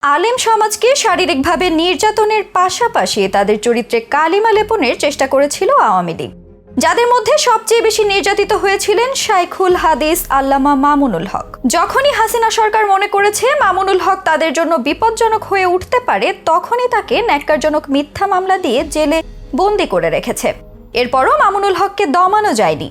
আলেম সমাজকে শারীরিকভাবে নির্যাতনের পাশাপাশি তাদের চরিত্রে কালিমা লেপনের চেষ্টা করেছিল আওয়ামী লীগ। যাদের মধ্যে সবচেয়ে বেশি নির্যাতিত হয়েছিলেন শাইখুল হাদিস আল্লামা মামুনুল হক। যখনই হাসিনা সরকার মনে করেছে মামুনুল হক তাদের জন্য বিপজ্জনক হয়ে উঠতে পারে, তখনই তাকে ন্যাক্কারজনক মিথ্যা মামলা দিয়ে জেলে বন্দি করে রেখেছে। এরপরও মামুনুল হককে দমানো যায়নি।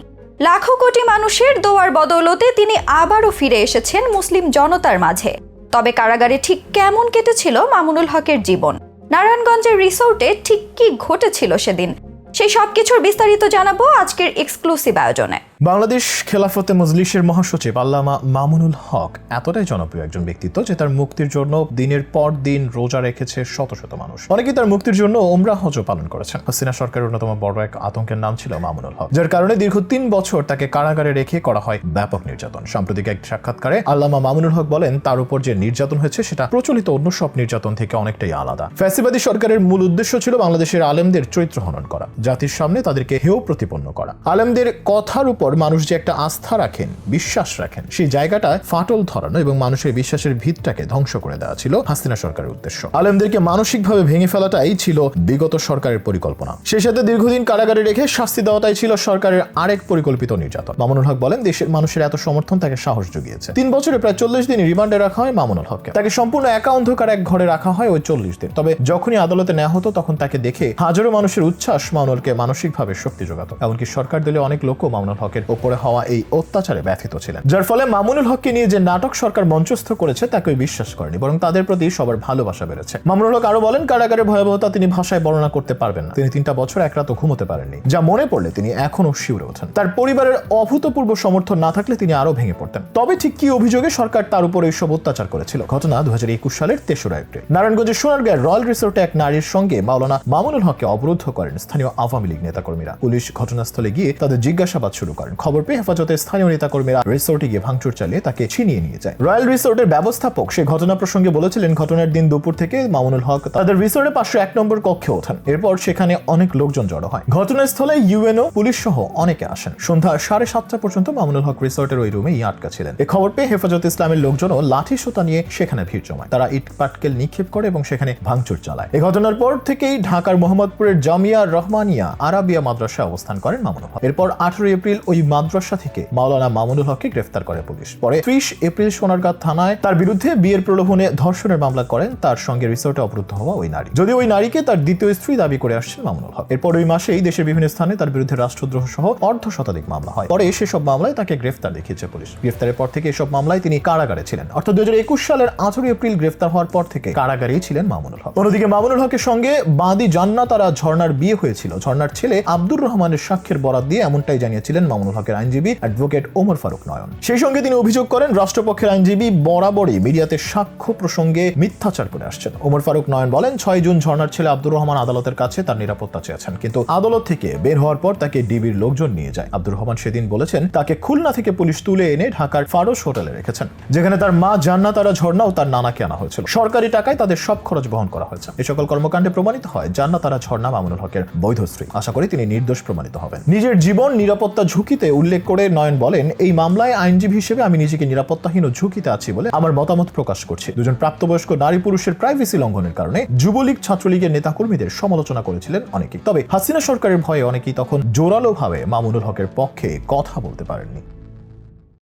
লাখো কোটি মানুষের দোয়ার বদৌলতে তিনি আবারও ফিরে এসেছেন মুসলিম জনতার মাঝে। তবে কারাগারে ঠিক কেমন কেটেছিল মামুনুল হকের জীবন, নারায়ণগঞ্জের রিসোর্টে ঠিক কি ঘটেছিল সেদিন, সেই সবকিছুর বিস্তারিত জানাবো আজকের এক্সক্লুসিভ আয়োজনে। বাংলাদেশ খেলাফতে মজলিসের মহাসচিব আল্লামা মামুনুল হক এতটাই জনপ্রিয় একজন ব্যক্তিত্ব যে তার মুক্তির জন্য দিনের পর দিন রোজা রেখেছে শত শত মানুষ। অনেকে তার মুক্তির জন্য উমরা হজও পালন করেছেন। হাসিনা সরকারের অন্যতম বড় এক আতঙ্কের নাম ছিল মামুনুল হক, যার কারণে দীর্ঘ ৩ বছর তাকে কারাগারে রেখে করা হয় ব্যাপক নির্যাতন। সাম্প্রতিক এক সাক্ষাৎকারে আল্লামা মামুনুল হক বলেন, তার উপর যে নির্যাতন হয়েছে সেটা প্রচলিত অন্য সব নির্যাতন থেকে অনেকটাই আলাদা। ফ্যাসিবাদী সরকারের মূল উদ্দেশ্য ছিল বাংলাদেশের আলেমদের চরিত্র হনন করা, জাতির সামনে তাদেরকে হেয় প্রতিপন্ন করা। আলেমদের কথার উপর মানুষ যে একটা আস্থা রাখেন, বিশ্বাস রাখেন, সেই জায়গাটায় ফাটল ধরানো এবং মানুষের বিশ্বাসের ভিতটাকে ধ্বংস করে দেওয়া ছিল হাসিনা সরকারের উদ্দেশ্য। আলেমদেরকে মানসিকভাবে ভেঙে ফেলাটাই ছিল বিগত সরকারের পরিকল্পনা। সেই সাথে দীর্ঘদিন কারাগারে রেখে শাস্তি দেওয়াটাই ছিল সরকারের আরেক পরিকল্পিত নির্যাতন। মামুনুল হক বলেন, দেশের মানুষের এত সমর্থন তাকে সাহস জুগিয়েছে। 3 বছরে প্রায় 40 দিন রিমান্ডে রাখা হয় মামুনুল হককে। তাকে সম্পূর্ণ একা অন্ধকার এক ঘরে রাখা হয় ওই 40 দিন। তবে যখনই আদালতে নেওয়া হতো তখন তাকে দেখে হাজারো মানুষের উচ্ছ্বাস মামুনুলকে মানসিকভাবে শক্তি যোগাতো। এমনকি সরকার দলীয় অনেক লোকও মামুনুল হকের ওপরে হওয়া এই অত্যাচারে ব্যথিত ছিলেন, যার ফলে মামুনুল হককে নিয়ে যে নাটক সরকার মঞ্চস্থ করেছে তাকে বিশ্বাস করেনি, বরং তাদের প্রতি সবার ভালোবাসা বেড়েছে। মামুনুল হক আরো বলেন, কারাগারের ভয়াবহতা তিনি ভাষায় বর্ণনা করতে পারবেন না। তিনি 3টা বছর এক রাতও ঘুমোতে পারেননি, যা মনে পড়লে তিনি এখনো শিউরে ওঠেন। তার পরিবারের অভূতপূর্ব সমর্থন না থাকলে তিনি আরো ভেঙে পড়তেন। তবে ঠিক কি অভিযোগে সরকার তার উপর এইসব অত্যাচার করেছিল? ঘটনা 2021 সালের 3রা এপ্রিল। নারায়ণগঞ্জের সোনারগাঁয়ের রয়্যাল রিসোর্টে এক নারীর সঙ্গে মাওলানা মামুনুল হককে অবরুদ্ধ করেন স্থানীয় আওয়ামী লীগ নেতাকর্মীরা। পুলিশ ঘটনাস্থলে গিয়ে তাদের জিজ্ঞাসাবাদ শুরু করেন। খবর পেয়ে হেফাজতের স্থানীয় নেতাকর্মীরা রিসোর্টে গিয়ে ভাঙচুর চালিয়ে তাকে ছিনিয়ে নিয়ে যায়। রয়্যাল রিসোর্টের ব্যবস্থাপক সে ঘটনা প্রসঙ্গে বলেছিলেন, ঘটনার দিন দুপুর থেকে মামুনুল হক তাদের রিসোর্টে 501 নম্বর কক্ষে ওঠেন। এরপর সেখানে অনেক লোকজন জড়ো হয়। ঘটনাস্থলে ইউএনও, পুলিশ সহ অনেকে আসেন। সন্ধ্যা 7:30 পর্যন্ত মামুনুল হক রিসোর্টের ওই রুমেই আটকা ছিলেন। এই খবর পেয়ে হেফাজত ইসলামের লোকজনও লাঠি সোঁতা নিয়ে সেখানে ভিড় জমায়। তারা ইট পাটকেল নিক্ষেপ করে এবং সেখানে ভাঙচুর চালায়। এই ঘটনার পর থেকেই ঢাকার মোহাম্মদপুরের জামিয়া রহমানিয়া আরাবিয়া মাদ্রাসায় অবস্থান করেন মামুনুল হক। এরপর 18 এপ্রিল ওই মাদ্রাসা থেকে মাওলানা মামুনুল হককে গ্রেফতার করে পুলিশ। পরে 30 এপ্রিল সোনারগাঁ থানায় তার বিরুদ্ধে বিয়ের প্রলোভনে ধর্ষণের মামলা করেন তার সঙ্গে রিসোর্টে অবরুদ্ধ হওয়া ওই নারী। যদিও ওই নারীকে তার দ্বিতীয় স্ত্রী দাবি করে আসছেন মামুনুল হক। এরপর ওই মাসেই দেশের বিভিন্ন স্থানে তার বিরুদ্ধে রাষ্ট্রদ্রোহ সহ অর্ধশতাধিক মামলা হয়। পরে সেসব মামলায় তাকে গ্রেফতার দেখিয়েছে পুলিশ। গ্রেফতারের পর থেকে এসব মামলায় তিনি কারাগারে ছিলেন। অর্থাৎ 2021 সালের 18 এপ্রিল গ্রেফতার হওয়ার পর থেকে কারাগারেই ছিলেন মামুনুল হক। অন্যদিকে মামুনুল হকের সঙ্গে বাদী জান্নাতারা ঝর্ণার বিয়ে হয়েছিল। ঝর্ণার ছেলে আব্দুর রহমানের সাক্ষ্যের বরাত দিয়ে এমনটাই জানিয়েছিলেন মামুনুল হকের আইনজীবী অ্যাডভোকেট ওমর ফারুক নয়ন। সেই সঙ্গে তিনি অভিযোগ করেন, রাষ্ট্রপক্ষের আইনজীবী বরাবরই মিডিয়াতে সাক্ষ্য প্রসঙ্গে মিথ্যাচার করে আসছেন। ওমর ফারুক নয়ন বলেন, 6 জুন ঝর্ণার ছেলে আব্দুর রহমান আদালতের কাছে তার নিরাপত্তা চেয়েছেন, কিন্তু আদালত থেকে বের হওয়ার পর তাকে ডিবির লোকজন নিয়ে যায়। আব্দুর রহমান সেদিন বলেছেন, তাকে খুলনা থেকে পুলিশ তুলে এনে ঢাকার ফারোস হোটেলে রেখেছেন, যেখানে তার মা জান্নাতারা ঝর্ণা ও তার নানাকে আনা হয়েছিল। সরকারি টাকায় তাদের সব খরচ বহন করা হয়েছে। এই সকল কর্মকাণ্ডে প্রমাণিত হয় জান্নাতারা ঝর্ণা মামুনুল হকের বৈধ স্ত্রী। আশা করি তিনি নির্দোষ প্রমাণিত হবেন। নিজের জীবন নিরাপত্তা ঝুঁকিতে উল্লেখ করে নয়ন বলেন, এই মামলায় আইনজীবী হিসেবে আমি নিজেকে নিরাপত্তাহীন ও ঝুঁকিতে আছি বলে আমার মতামত প্রকাশ করছি। দুজন প্রাপ্তবয়স্ক নারী পুরুষের প্রাইভেসি লঙ্ঘনের কারণে যুবলীগ ছাত্রলীগের নেতাকর্মীদের সমালোচনা করেছিলেন অনেকেই। তবে হাসিনা সরকারের ভয়ে অনেকেই তখন জোরালোভাবে মামুনুল হকের পক্ষে কথা বলতে পারেননি।